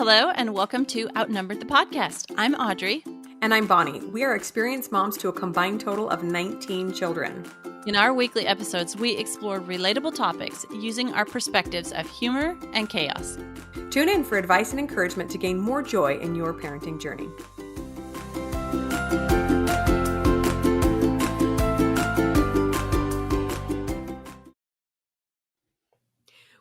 Hello, and welcome to Outnumbered the podcast. I'm Audrey. And I'm Bonnie. We are experienced moms to a combined total of 19 children. In our weekly episodes, we explore relatable topics using our perspectives of humor and chaos. Tune in for advice and encouragement to gain more joy in your parenting journey.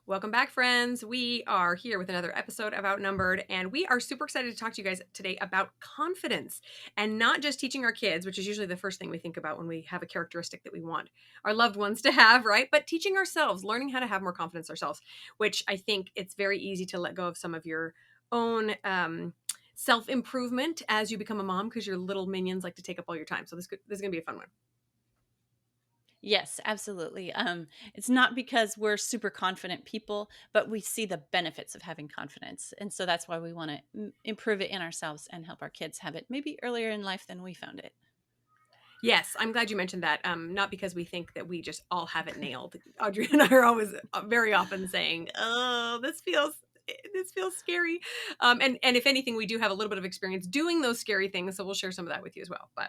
Welcome back, friends. We are here with another episode of Outnumbered, and we are super excited to talk to you guys today about confidence, and not just teaching our kids, which is usually the first thing we think about when we have a characteristic that we want our loved ones to have, right? But teaching ourselves, learning how to have more confidence ourselves, which I think it's very easy to let go of some of your own self-improvement as you become a mom, because your little minions like to take up all your time. So this is going to be a fun one. Yes, absolutely. It's not because we're super confident people, but we see the benefits of having confidence. And so that's why we want to improve it in ourselves and help our kids have it maybe earlier in life than we found it. Yes, I'm glad you mentioned that. Not because we think that we just all have it nailed. Audrey and I are always very often saying, oh, this feels scary. And if anything, we do have a little bit of experience doing those scary things. So we'll share some of that with you as well. But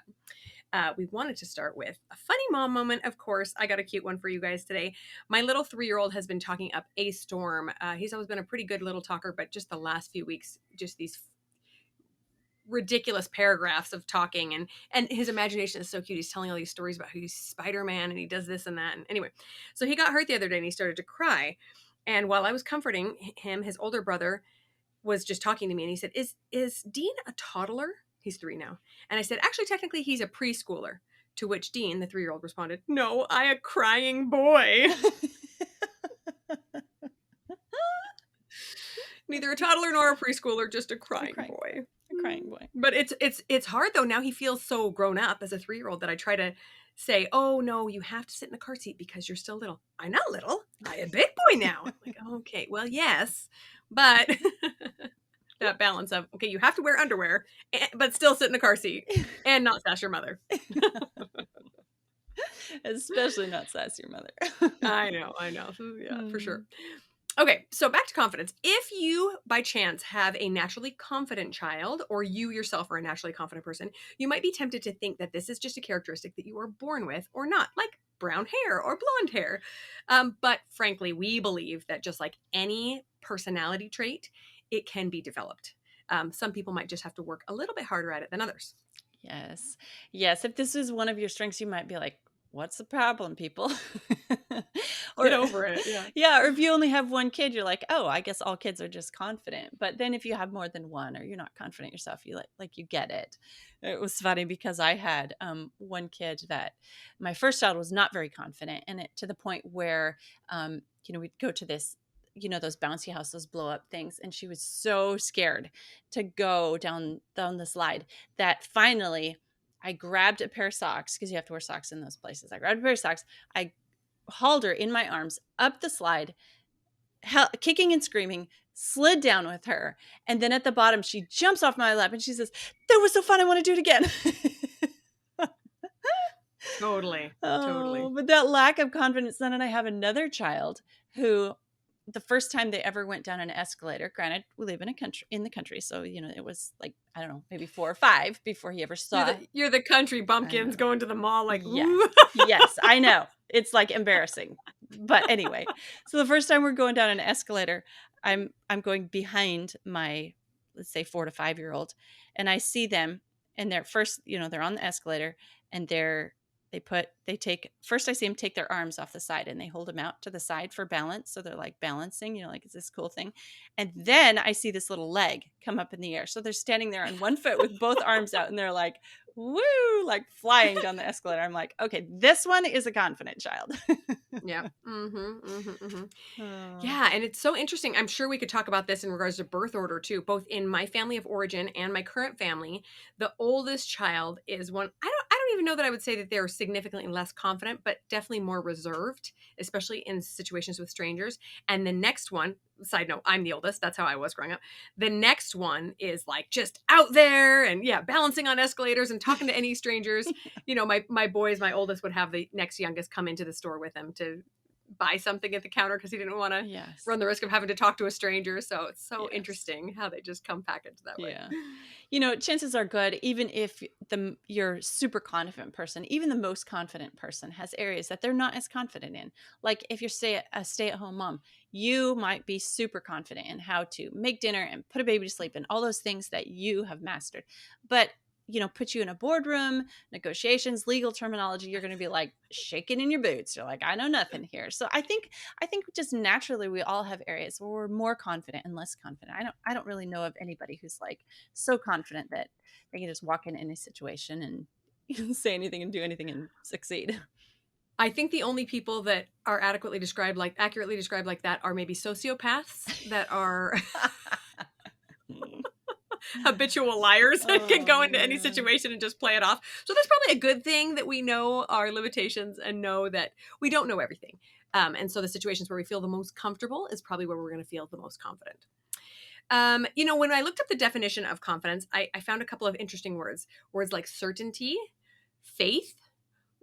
we wanted to start with a funny mom moment. Of course, I got a cute one for you guys today. My little 3-year-old has been talking up a storm. He's always been a pretty good little talker, but just the last few weeks, just these ridiculous paragraphs of talking, and his imagination is so cute. He's telling all these stories about how he's Spider-Man and he does this and that. And anyway, so he got hurt the other day and he started to cry. And while I was comforting him, his older brother was just talking to me and he said, is Dean a toddler? He's 3 now. And I said, actually, technically, he's a preschooler. To which Dean, the 3-year-old, responded, no, I a crying boy. Neither a toddler nor a preschooler, just a crying boy. A crying boy. But it's hard, though. Now he feels so grown up as a 3-year-old that I try to say, oh, no, you have to sit in the car seat because you're still little. I'm not little. I'm a big boy now. I'm like, okay, well, yes, but... that balance of, okay, you have to wear underwear, but still sit in the car seat and not sass your mother. Especially not sass your mother. I know. Yeah, for sure. Okay, so back to confidence. If you, by chance, have a naturally confident child, or you yourself are a naturally confident person, you might be tempted to think that this is just a characteristic that you are born with or not, like brown hair or blonde hair. But frankly, we believe that just like any personality trait, it can be developed. Some people might just have to work a little bit harder at it than others. Yes. If this is one of your strengths, you might be like, what's the problem, people? Get over it. Yeah. Or if you only have one kid, you're like, oh, I guess all kids are just confident. But then if you have more than one, or you're not confident yourself, you you get it. It was funny because I had one kid that my first child was not very confident, and it to the point where we'd go to this, those bouncy house, those blow up things. And she was so scared to go down the slide that finally I grabbed a pair of socks, because you have to wear socks in those places. I grabbed a pair of socks. I hauled her in my arms up the slide, kicking and screaming, slid down with her. And then at the bottom, she jumps off my lap and she says, that was so fun. I want to do it again. Totally. But that lack of confidence. Then, and I have another child who, the first time they ever went down an escalator, granted, we live in the country. So, it was like, I don't know, maybe 4 or 5 before he ever saw. You're the country bumpkins going to the mall like, yes, I know. It's like embarrassing. But anyway, so the first time we're going down an escalator, I'm going behind my, let's say 4 to 5-year-old. And I see them, and they're first, they're on the escalator, and first I see them take their arms off the side and they hold them out to the side for balance. So they're like balancing, it's this cool thing. And then I see this little leg come up in the air. So they're standing there on one foot with both arms out, and they're like, woo, like flying down the escalator. I'm like, okay, this one is a confident child. Yeah. Yeah. And it's so interesting. I'm sure we could talk about this in regards to birth order too, both in my family of origin and my current family. The oldest child is one, I don't even know that I would say that they're significantly less confident, but definitely more reserved, especially in situations with strangers. And the next one, side note, I'm the oldest. That's how I was growing up. The next one is like just out there and balancing on escalators and talking to any strangers. My boys, my oldest would have the next youngest come into the store with them to buy something at the counter because he didn't want to Yes. run the risk of having to talk to a stranger. So it's so Yes. interesting how they just come packaged that way. Yeah. Chances are good, even if you're super confident person, even the most confident person has areas that they're not as confident in. Like if you're a stay-at-home mom, you might be super confident in how to make dinner and put a baby to sleep and all those things that you have mastered. But put you in a boardroom, negotiations, legal terminology, you're going to be like shaking in your boots. You're like, I know nothing here. So I think just naturally we all have areas where we're more confident and less confident. I don't really know of anybody who's like so confident that they can just walk in any situation and say anything and do anything and succeed. I think the only people that are accurately described like that are maybe sociopaths that are habitual liars and can Oh go into any man. situation and just play it off. So that's probably a good thing that we know our limitations and know that we don't know everything. And so the situations where we feel the most comfortable is probably where we're going to feel the most confident. When I looked up the definition of confidence, I found a couple of interesting words. Words like certainty, faith,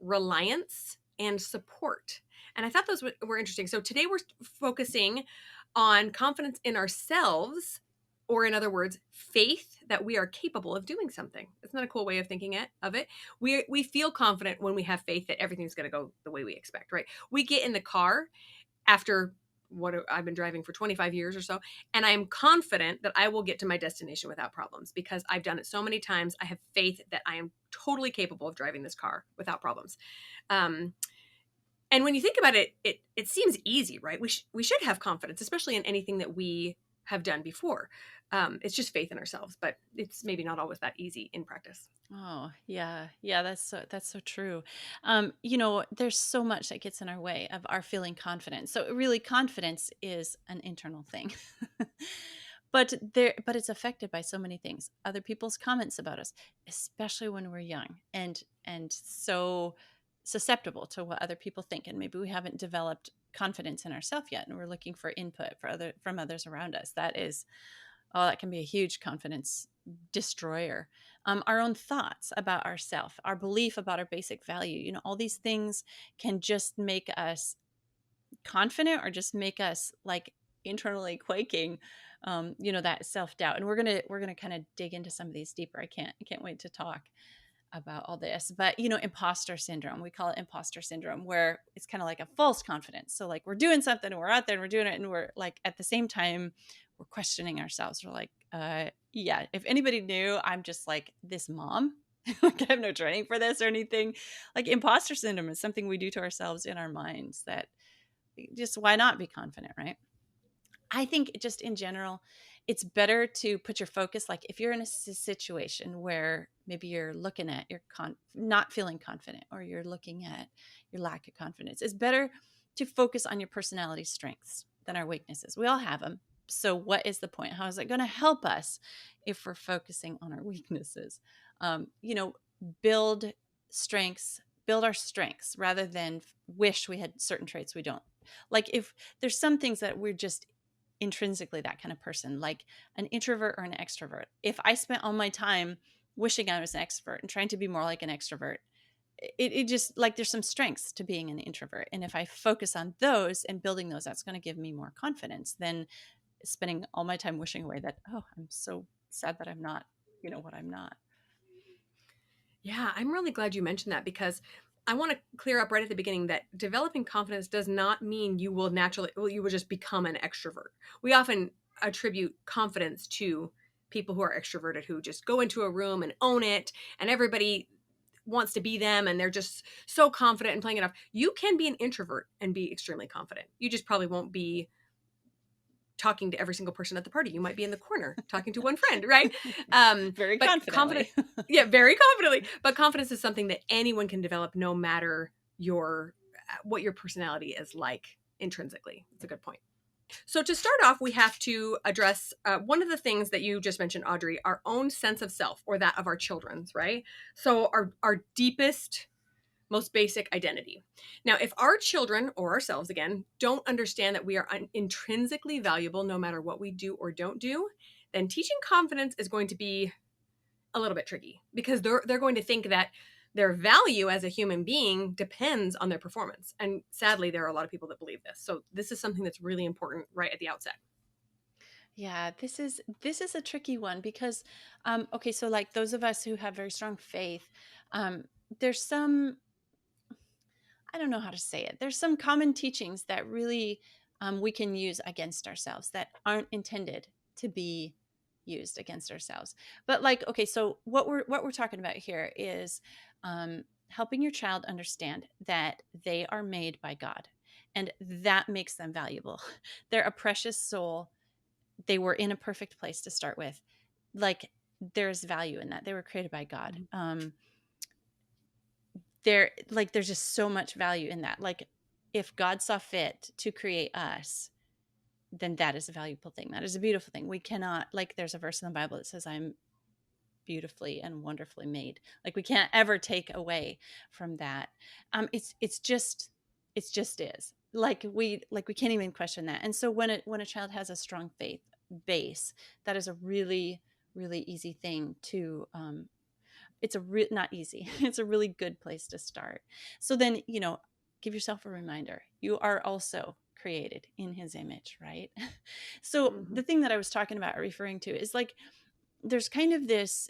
reliance, and support. And I thought those were interesting. So today we're focusing on confidence in ourselves, or in other words, faith that we are capable of doing something. Isn't that a cool way of thinking of it? We feel confident when we have faith that everything's going to go the way we expect, right? We get in the car after what I've been driving for 25 years or so, and I am confident that I will get to my destination without problems because I've done it so many times. I have faith that I am totally capable of driving this car without problems. Um, and when you think about it, it seems easy, right? We should have confidence, especially in anything that we have done before. It's just faith in ourselves, but it's maybe not always that easy in practice. Oh, yeah. Yeah, that's so true. There's so much that gets in our way of our feeling confident. So really confidence is an internal thing. But it's affected by so many things. Other people's comments about us, especially when we're young and so susceptible to what other people think, and maybe we haven't developed confidence in ourselves yet and we're looking for input from others around us. That can be a huge confidence destroyer. Our own thoughts about ourself, our belief about our basic value, all these things can just make us confident or just make us like internally quaking. That self-doubt. And we're gonna kind of dig into some of these deeper. I can't wait to talk about all this. But imposter syndrome, we call it imposter syndrome, where it's kind of like a false confidence. So like we're doing something and we're out there and we're doing it and we're like at the same time we're questioning ourselves. We're like, yeah, if anybody knew, I'm just like this mom. Like I have no training for this or anything. Like imposter syndrome is something we do to ourselves in our minds that just why not be confident, right? I think just in general, it's better to put your focus, like if you're in a situation where maybe you're looking at your not feeling confident or you're looking at your lack of confidence, it's better to focus on your personality strengths than our weaknesses. We all have them. So what is the point? How is it going to help us if we're focusing on our weaknesses? Um, you know, build strengths, build our strengths rather than wish we had certain traits we don't. Like if there's some things that we're just intrinsically that kind of person, like an introvert or an extrovert. If I spent all my time wishing I was an extrovert and trying to be more like an extrovert, it just like there's some strengths to being an introvert. And if I focus on those and building those, that's going to give me more confidence than spending all my time wishing away that, oh, I'm so sad that I'm not, what I'm not. Yeah, I'm really glad you mentioned that because I want to clear up right at the beginning that developing confidence does not mean you will you will just become an extrovert. We often attribute confidence to people who are extroverted who just go into a room and own it and everybody wants to be them and they're just so confident and playing it off. You can be an introvert and be extremely confident. You just probably won't be talking to every single person at the party. You might be in the corner talking to one friend, right? Very But confident, confidently. yeah, very confidently. But confidence is something that anyone can develop, no matter what your personality is like intrinsically. It's a good point. So to start off, we have to address one of the things that you just mentioned, Audrey, our own sense of self, or that of our children's, right? So our deepest, most basic identity. Now, if our children or ourselves, again, don't understand that we are intrinsically valuable no matter what we do or don't do, then teaching confidence is going to be a little bit tricky because they're going to think that their value as a human being depends on their performance. And sadly, there are a lot of people that believe this. So this is something that's really important right at the outset. Yeah, this is a tricky one because okay, so like those of us who have very strong faith, um there's some, I don't know how to say it. There's some common teachings that really we can use against ourselves that aren't intended to be used against ourselves. But like, okay, so what we're talking about here is helping your child understand that they are made by God, and that makes them valuable. They're a precious soul. They were in a perfect place to start with. Like, there's value in that. They were created by God. Mhm. There's just so much value in that. Like, if God saw fit to create us, then that is a valuable thing. That is a beautiful thing. We cannot, like, there's a verse in the Bible that says I'm beautifully and wonderfully made. Like, we can't ever take away from that. It's just is. Like we can't even question that. And so when a child has a strong faith base, that is a really, really easy thing to it's not easy. It's a really good place to start. So then, give yourself a reminder. You are also created in his image, right? So Mhm. the thing that I was talking about, referring to, is like there's kind of this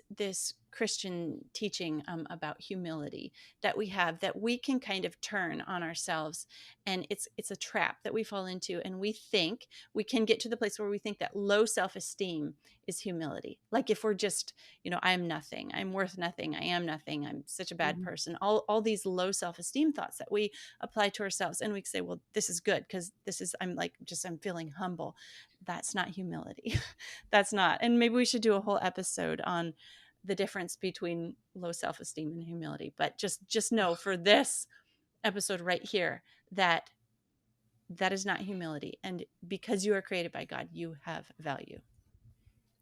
Christian teaching about humility that we have, that we can kind of turn on ourselves, and it's a trap that we fall into, and we think we can get to the place where we think that low self-esteem is humility. Like, if we're just, I'm nothing, I'm worth nothing, I am nothing, I'm such a bad Mhm. person, all these low self-esteem thoughts that we apply to ourselves, and we say, well, this is good because I'm feeling humble. That's not humility. That's not. And maybe we should do a whole episode on the difference between low self-esteem and humility. But just know for this episode right here that that is not humility. And because you are created by God, you have value.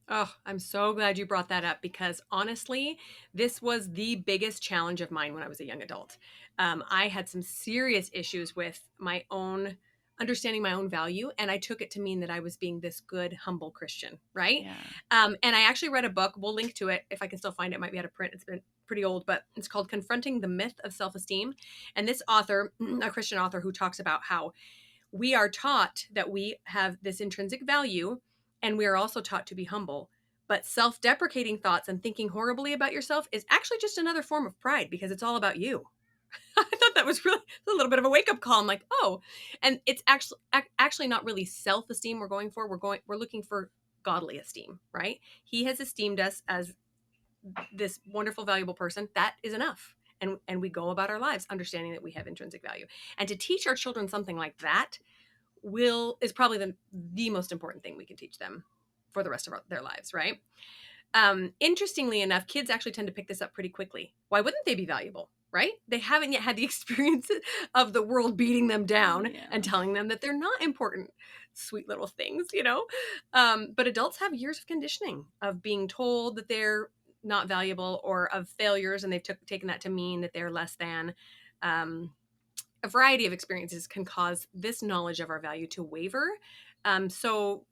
Oh, I'm so glad you brought that up because honestly, this was the biggest challenge of mine when I was a young adult. I had some serious issues with my own understanding my own value, and I took it to mean that I was being this good, humble Christian, right? Yeah. And I actually read a book. We'll link to it if I can still find it. It might be out of print. It's been pretty old, but it's called Confronting the Myth of Self Esteem. And this author, a Christian author, who talks about how we are taught that we have this intrinsic value and we are also taught to be humble. But self deprecating thoughts and thinking horribly about yourself is actually just another form of pride because it's all about you. I thought that was really a little bit of a wake up call. I'm like, oh, and it's actually not really self esteem we're going for. We're looking for godly esteem, right? He has esteemed us as this wonderful, valuable person. That is enough. And we go about our lives understanding that we have intrinsic value. And to teach our children something like that will is probably the most important thing we can teach them for the rest of their lives, right? Interestingly enough, kids actually tend to pick this up pretty quickly. Why wouldn't they be valuable, right? They haven't yet had the experience of the world beating them down and Yeah. telling them that they're not important, sweet little things, you know? But adults have years of conditioning of being told that they're not valuable or of failures, and they've taken that to mean that they're less than. Um, a variety of experiences can cause this knowledge of our value to waver. So,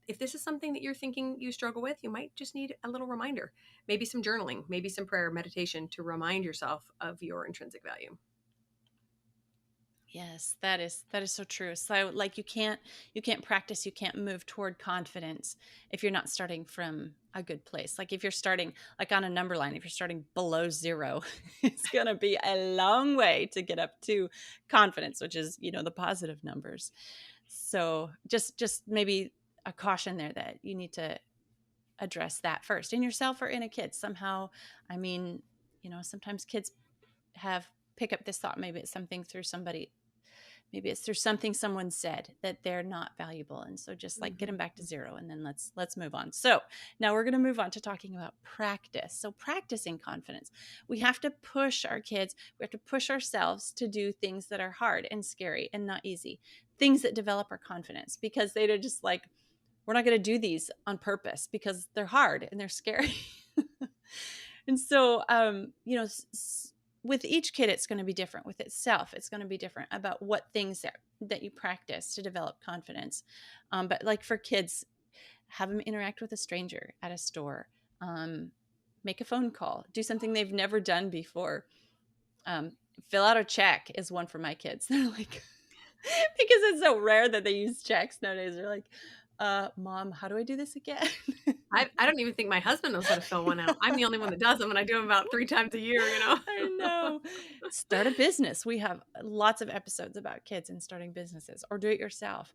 if this is something that you're thinking you struggle with, you might just need a little reminder, maybe some journaling, maybe some prayer, meditation to remind yourself of your intrinsic value. Yes, that is so true. So like you can't practice, you can't move toward confidence if you're not starting from a good place. Like, if you're starting like on a number line, if you're starting below 0, it's going to be a long way to get up to confidence, which is, the positive numbers. So just maybe a caution there that you need to address that first in yourself or in a kid somehow. I mean, sometimes kids have pick up this thought. Maybe it's through something someone said that they're not valuable, and so just like get them Mhm. back to 0, and then let's move on. So now we're going to move on to talking about practice. So practicing confidence, we have to push our kids, we have to push ourselves to do things that are hard and scary and not easy, things that develop our confidence, because they're just like, we're not going to do these on purpose because they're hard and they're scary. And so, with each kid, it's going to be different. With itself, it's going to be different about what things that you practice to develop confidence. But like for kids, have them interact with a stranger at a store. Um, make a phone call, do something they've never done before. Um, Fill out a check is one for my kids. They're like, because it's so rare that they use checks nowadays. They're like, Mom, how do I do this again? I don't even think my husband knows how to fill one out. I'm the only one that does them, and I do them about 3 times a year, you know? I know. Start a business. We have lots of episodes about kids and starting businesses, or do it yourself.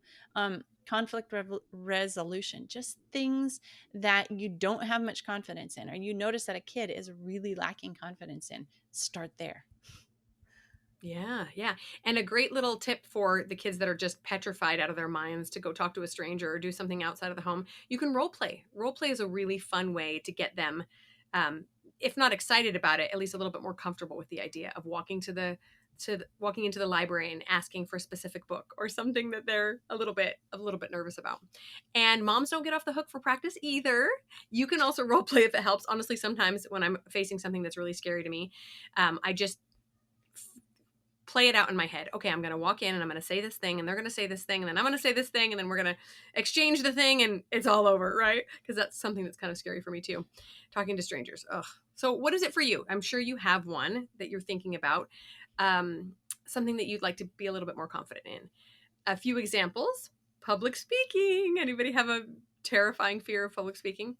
Conflict resolution, just things that you don't have much confidence in, or you notice that a kid is really lacking confidence in. Start there. Yeah, yeah. And a great little tip for the kids that are just petrified out of their minds to go talk to a stranger or do something outside of the home, you can role play. Role play is a really fun way to get them, um, if not excited about it, at least a little bit more comfortable with the idea of walking into the library and asking for a specific book or something that they're a little bit nervous about. And moms don't get off the hook for practice either. You can also role play if it helps. Honestly, sometimes when I'm facing something that's really scary to me, I just play it out in my head. Okay, I'm going to walk in and I'm going to say this thing and they're going to say this thing and then I'm going to say this thing and then we're going to exchange the thing and it's all over, right? Because that's something that's kind of scary for me too, talking to strangers. Ugh. So what is it for you? I'm sure you have one that you're thinking about, something that you'd like to be a little bit more confident in. A few examples: public speaking. Anybody have a terrifying fear of public speaking?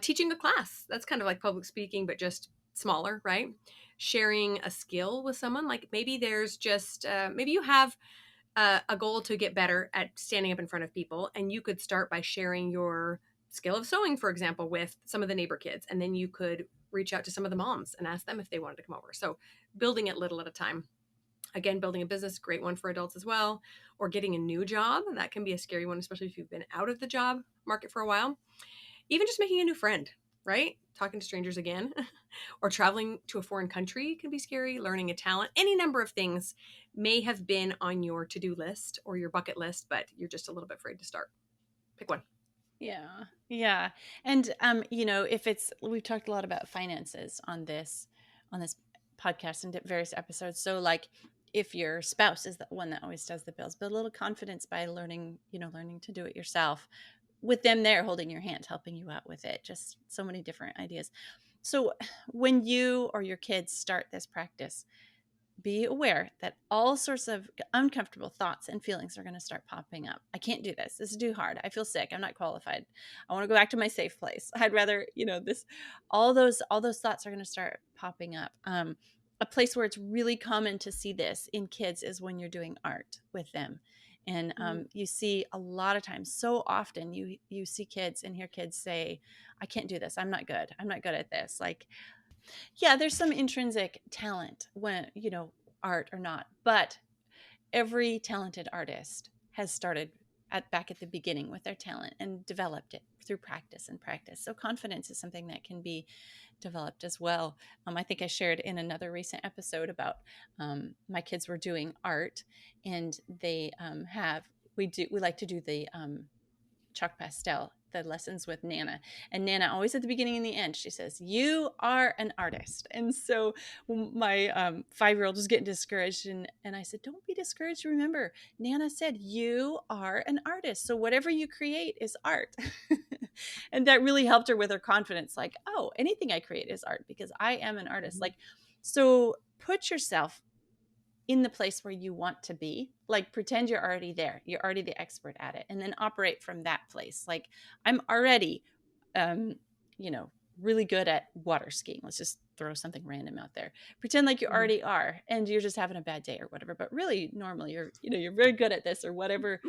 Teaching a class. That's kind of like public speaking, but just smaller, right? Sharing a skill with someone. Like maybe there's just, maybe you have a goal to get better at standing up in front of people. And you could start by sharing your skill of sewing, for example, with some of the neighbor kids. And then you could reach out to some of the moms and ask them if they wanted to come over. So building it little at a time. Again, building a business, great one for adults as well. Or getting a new job. That can be a scary one, especially if you've been out of the job market for a while. Even just making a new friend, right? Talking to strangers again, or traveling to a foreign country can be scary. Learning a talent, any number of things may have been on your to-do list or your bucket list, but you're just a little bit afraid to start. Pick one. Yeah. Yeah. And if it's we've talked a lot about finances on this podcast and various episodes. So like if your spouse is the one that always does the bills, build a little confidence by learning to do it yourself with them there holding your hand, helping you out with it. Just so many different ideas. So when you or your kids start this practice, be aware that all sorts of uncomfortable thoughts and feelings are going to start popping up. I can't do this. This is too hard. I feel sick. I'm not qualified. I want to go back to my safe place. I'd rather, this, all those thoughts are going to start popping up. A place where it's really common to see this in kids is when you're doing art with them. And you see a lot of times, so often you see kids and hear kids say, I can't do this. I'm not good. I'm not good at this. Like, yeah, there's some intrinsic talent when, art or not, but every talented artist has started back at the beginning with their talent and developed it through practice and practice. So confidence is something that can be developed as well. I think I shared in another recent episode about my kids were doing art, and they we like to do the chalk pastel, the lessons with Nana. And Nana always at the beginning and the end, she says, "You are an artist." And so my 5-year-old was getting discouraged. And I said, "Don't be discouraged. Remember, Nana said, you are an artist. So whatever you create is art." And that really helped her with her confidence. Like, oh, anything I create is art because I am an artist. Mhm. Like, so put yourself in the place where you want to be. Like, pretend you're already there. You're already the expert at it. And then operate from that place. Like, I'm already, um, really good at water skiing. Let's just throw something random out there. Pretend like you Mhm. already are, and you're just having a bad day or whatever. But really, normally, you're very good at this or whatever.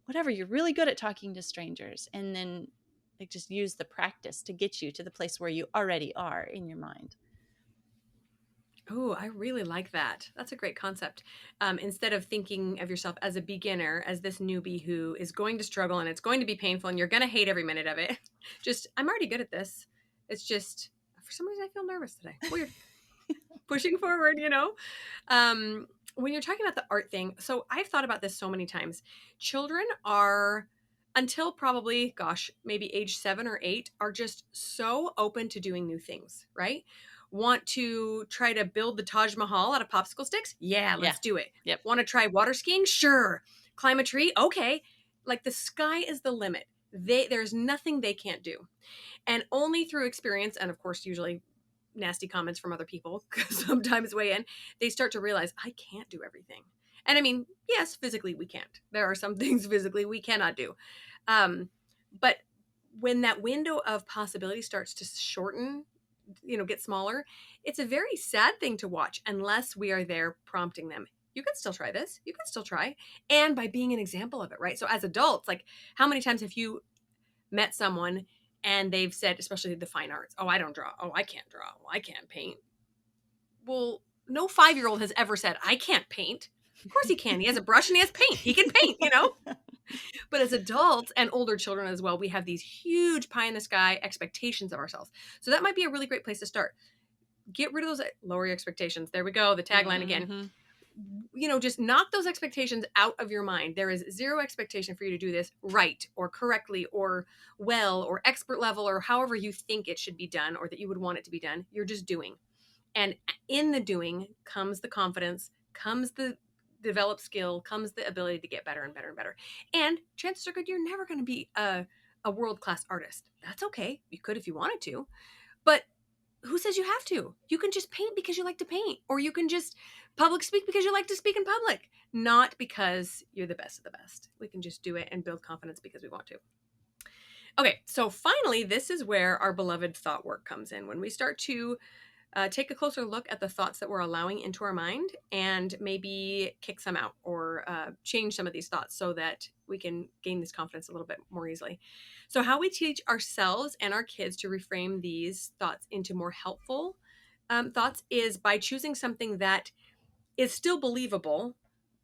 Whatever. You're really good at talking to strangers, and then like just use the practice to get you to the place where you already are in your mind. Oh, I really like that. That's a great concept. Instead of thinking of yourself as a beginner, as this newbie who is going to struggle and it's going to be painful and you're going to hate every minute of it, just, I'm already good at this. It's just, for some reason, I feel nervous today. Weird. Pushing forward, you know? When you're talking about the art thing, so I've thought about this so many times. Children are, until probably, gosh, maybe age 7 or 8, are just so open to doing new things, right? Want to try to build the Taj Mahal out of popsicle sticks? Yeah, Yeah. let's do it. Yep. Want to try water skiing? Sure. Climb a tree? Okay. Like the sky is the limit. There's nothing they can't do. And only through experience, and of course, usually nasty comments from other people sometimes weigh in, they start to realize I can't do everything. And I mean, yes, physically we can't. There are some things physically we cannot do. But when that window of possibility starts to shorten, get smaller, it's a very sad thing to watch unless we are there prompting them. You can still try this. You can still try. And by being an example of it, right? So as adults, like how many times have you met someone and they've said, especially the fine arts, oh, I don't draw. Oh, I can't draw. Oh, I can't paint. Well, no 5-year-old has ever said, I can't paint. Of course he can. He has a brush and he has paint. He can paint. But as adults and older children as well, we have these huge pie in the sky expectations of ourselves. So that might be a really great place to start. Get rid of those, lower your expectations. There we go. The tagline again. Mm-hmm. Just knock those expectations out of your mind. There is zero expectation for you to do this right or correctly or well or expert level or however you think it should be done or that you would want it to be done. You're just doing. And in the doing comes the confidence, comes the developed skill, comes the ability to get better and better and better. And chances are good you're never going to be a world-class artist. That's okay. You could if you wanted to. But who says you have to? You can just paint because you like to paint, or you can just public speak because you like to speak in public, not because you're the best of the best. We can just do it and build confidence because we want to. Okay, so finally, this is where our beloved thought work comes in. When we start to take a closer look at the thoughts that we're allowing into our mind and maybe kick some out or change some of these thoughts so that we can gain this confidence a little bit more easily. So, how we teach ourselves and our kids to reframe these thoughts into more helpful thoughts is by choosing something that is still believable,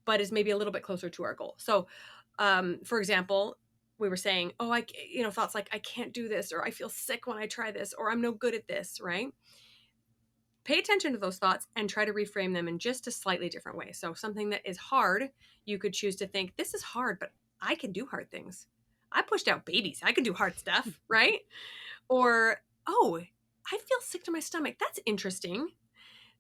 but is maybe a little bit closer to our goal. So, for example, we were saying, oh, thoughts like, I can't do this, or I feel sick when I try this, or I'm no good at this, right? Pay attention to those thoughts and try to reframe them in just a slightly different way. So, something that is hard, you could choose to think, this is hard, but I can do hard things. I pushed out babies. I can do hard stuff, right? Or, oh, I feel sick to my stomach. That's interesting.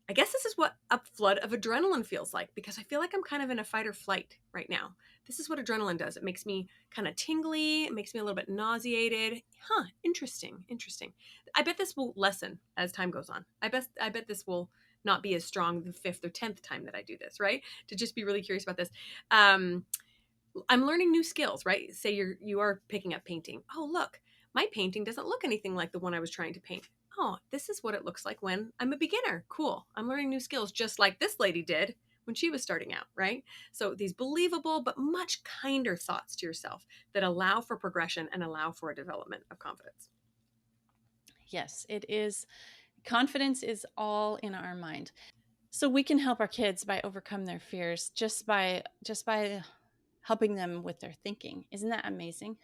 I guess this is what a flood of adrenaline feels like because I feel like I'm kind of in a fight or flight right now. This is what adrenaline does. It makes me kind of tingly. It makes me a little bit nauseated. Huh, interesting, interesting. I bet this will lessen as time goes on. I bet this will not be as strong the 5th or 10th time that I do this, right? To just be really curious about this. I'm learning new skills, right? Say you are picking up painting. Oh, look, my painting doesn't look anything like the one I was trying to paint. Oh, this is what it looks like when I'm a beginner. Cool. I'm learning new skills just like this lady did when she was starting out, right? So these believable but much kinder thoughts to yourself that allow for progression and allow for a development of confidence. Yes, it is. Confidence is all in our mind. So we can help our kids by overcome their fears just by helping them with their thinking. Isn't that amazing?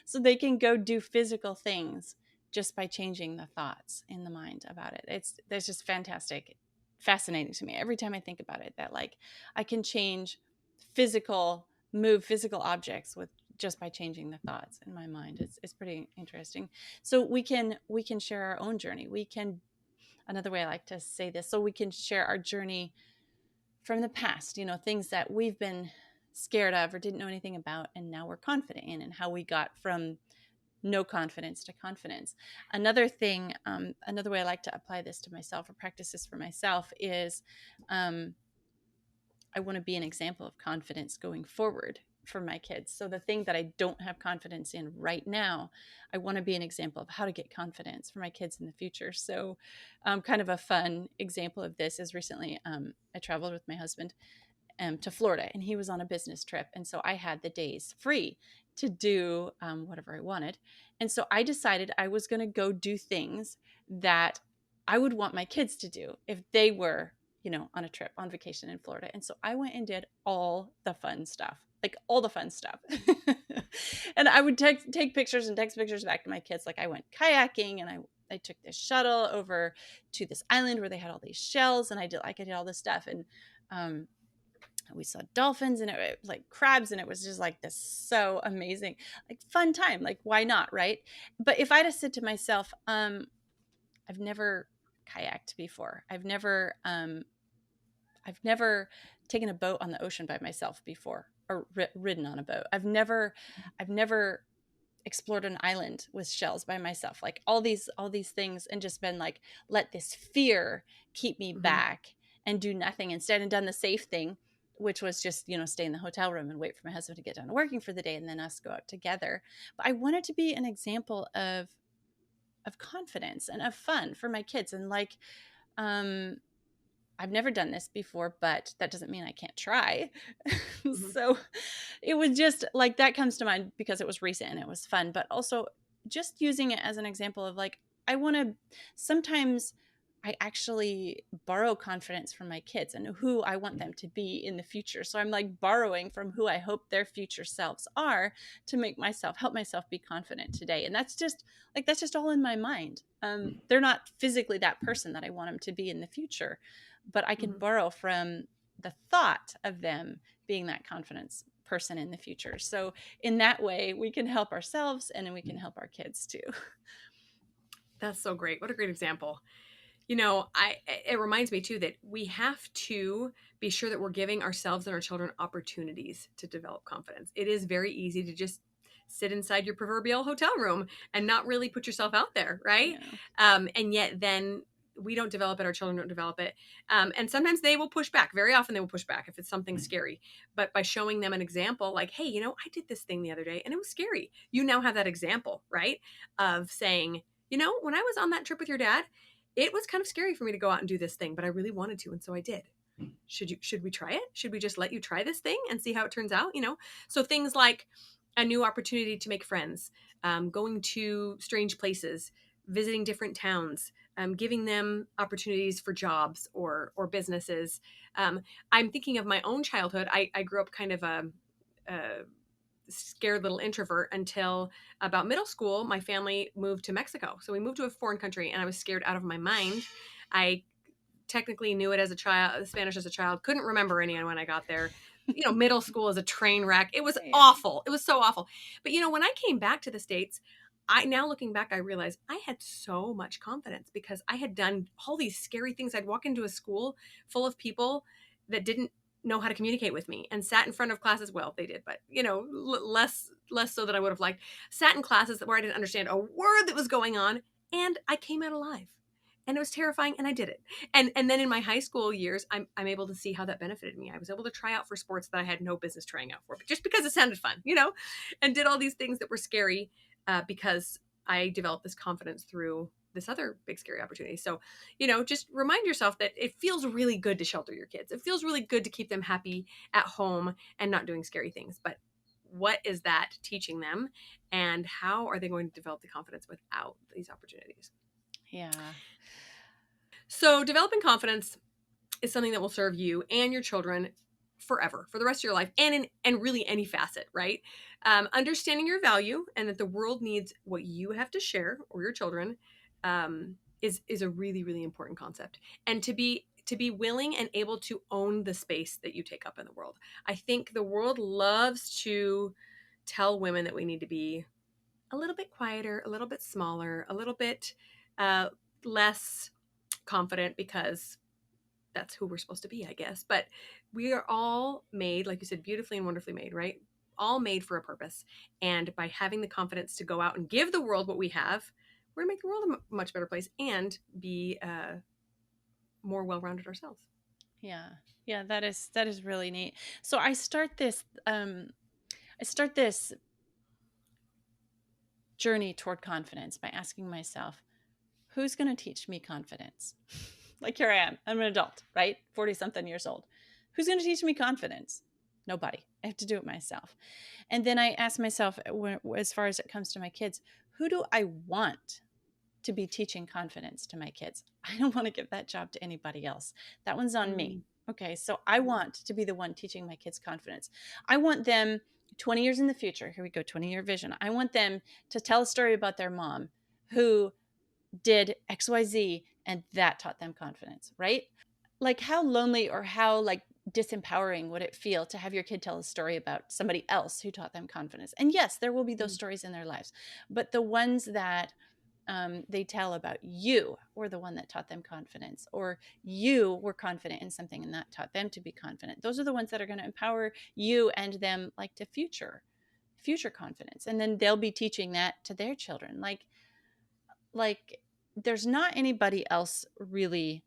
So they can go do physical things just by changing the thoughts in the mind about it. That's just fantastic, fascinating to me every time I think about it, that like I can move physical objects with just by changing the thoughts in my mind. It's pretty interesting. So we can share our own journey. We can Another way I like to say this, so we can share our journey from the past, things that we've been scared of or didn't know anything about, and now we're confident in, and how we got from no confidence to confidence. Another way I like to apply this to myself or practice this for myself is I want to be an example of confidence going forward for my kids. So the thing that I don't have confidence in right now, I want to be an example of how to get confidence for my kids in the future. So kind of a fun example of this is recently I traveled with my husband to Florida, and he was on a business trip. And so I had the days free to do whatever I wanted. And so I decided I was going to go do things that I would want my kids to do if they were, on a trip, on vacation in Florida. And so I went and did all the fun stuff, like all the fun stuff. And I would take pictures and text pictures back to my kids. Like I went kayaking, and I took this shuttle over to this island where they had all these shells, and I did all this stuff. And we saw dolphins and it like crabs, and it was just like this so amazing, like fun time. Like why not, right? But if I'd have said to myself, I've never kayaked before, I've never taken a boat on the ocean by myself before, or ridden on a boat, I've never explored an island with shells by myself, like all these things, and just been like, let this fear keep me Mhm. back and do nothing instead, and done the safe thing, which was just, stay in the hotel room and wait for my husband to get done working for the day and then us go out together. But I wanted to be an example of confidence and of fun for my kids. And like, um I've never done this before, but that doesn't mean I can't try. Mhm. So it was just like that comes to mind because it was recent and it was fun, but also just using it as an example of like, I want to sometimes I actually borrow confidence from my kids and who I want them to be in the future. So I'm like borrowing from who I hope their future selves are to help myself be confident today. And that's just all in my mind. They're not physically that person that I want them to be in the future, but I could Mhm. borrow from the thought of them being that confidence person in the future. So in that way, we can help ourselves and then we can help our kids too. That's so great. What a great example. You know, it reminds me too that we have to be sure that we're giving ourselves and our children opportunities to develop confidence. It is very easy to just sit inside your proverbial hotel room and not really put yourself out there, right? Yeah. And yet then we don't develop it, our children don't develop it. And sometimes they will push back. Very often they will push back if it's something scary. But by showing them an example, like, hey, I did this thing the other day and it was scary. You now have that example, right? Of saying, when I was on that trip with your dad, it was kind of scary for me to go out and do this thing, but I really wanted to, and so I did. Should we try it? Should we just let you try this thing and see how it turns out? So things like a new opportunity to make friends, going to strange places, visiting different towns, giving them opportunities for jobs or businesses. I'm thinking of my own childhood. I grew up kind of a scared little introvert until about middle school. My family moved to Mexico. So we moved to a foreign country and I was scared out of my mind. I technically knew it as a child, Spanish as a child, couldn't remember any when I got there. Middle school is a train wreck. It was Yeah. awful. It was so awful. But when I came back to the States, I now looking back, I realized I had so much confidence because I had done all these scary things. I'd walk into a school full of people that didn't know how to communicate with me and sat in front of classes. Well, they did, but less so than I would have liked. Sat in classes where I didn't understand a word that was going on, and I came out alive. And it was terrifying, and I did it. And then in my high school years, I'm able to see how that benefited me. I was able to try out for sports that I had no business trying out for, but just because it sounded fun, and did all these things that were scary because I developed this confidence through this other big scary opportunity. So, just remind yourself that it feels really good to shelter your kids. It feels really good to keep them happy at home and not doing scary things. But what is that teaching them, and how are they going to develop the confidence without these opportunities? Yeah. So, developing confidence is something that will serve you and your children forever, for the rest of your life, and in really any facet, right? Understanding your value and that the world needs what you have to share, or your children, is a really really important concept. And to be willing and able to own the space that you take up in the world. I think the world loves to tell women that we need to be a little bit quieter, a little bit smaller, a little bit uh, less confident because that's who we're supposed to be, I guess. But we are all made, like you said, beautifully and wonderfully made, right? All made for a purpose. And by having the confidence to go out and give the world what we have, we're going to make the world a much better place and be more well rounded ourselves. Yeah. Yeah, that is really neat. So I start this journey toward confidence by asking myself, who's going to teach me confidence? Like here I am. I'm an adult, right? 40 something years old. Who's going to teach me confidence? Nobody. I have to do it myself. And then I ask myself, as far as it comes to my kids, who do I want to be teaching confidence to my kids? I don't want to give that job to anybody else. That one's on me. Mm, Okay, so I want to be the one teaching my kids confidence. I want them 20 years in the future. Here we go, 20-year vision. I want them to tell a story about their mom who did XYZ and that taught them confidence, right? Like how lonely or how like disempowering would it feel to have your kid tell a story about somebody else who taught them confidence? And yes, there will be those mm, stories in their lives, but the ones that they tell about you were the one that taught them confidence, or you were confident in something and that taught them to be confident. Those are the ones that are going to empower you and them like to future. future confidence. And then they'll be teaching that to their children. Like there's not anybody else really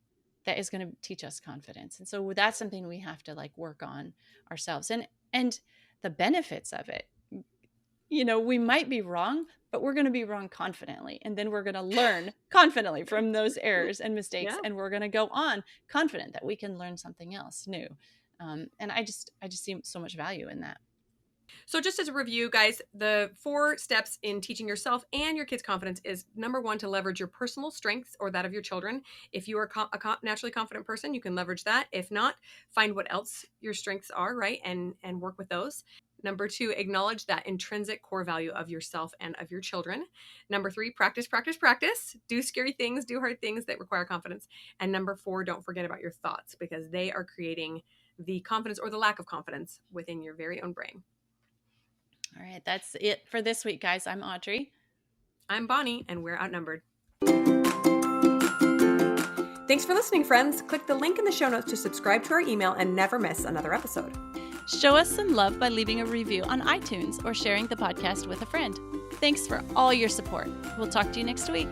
that is going to teach us confidence. And so that's something we have to like work on ourselves. And the benefits of it, we might be wrong, but we're going to be wrong confidently. And then we're going to learn confidently from those errors and mistakes. Yeah. And we're going to go on confident that we can learn something else new. And I just see so much value in that. So just as a review, guys, the 4 steps in teaching yourself and your kids confidence is number 1, to leverage your personal strengths or that of your children. If you are a naturally confident person, you can leverage that. If not, find what else your strengths are, right? And work with those. Number 2, acknowledge that intrinsic core value of yourself and of your children. Number 3, practice, practice, practice. Do scary things, do hard things that require confidence. And number 4, don't forget about your thoughts, because they are creating the confidence or the lack of confidence within your very own brain. All right, that's it for this week, guys. I'm Audrey. I'm Bonnie, and we're Outnumbered. Thanks for listening, friends. Click the link in the show notes to subscribe to our email and never miss another episode. Show us some love by leaving a review on iTunes or sharing the podcast with a friend. Thanks for all your support. We'll talk to you next week.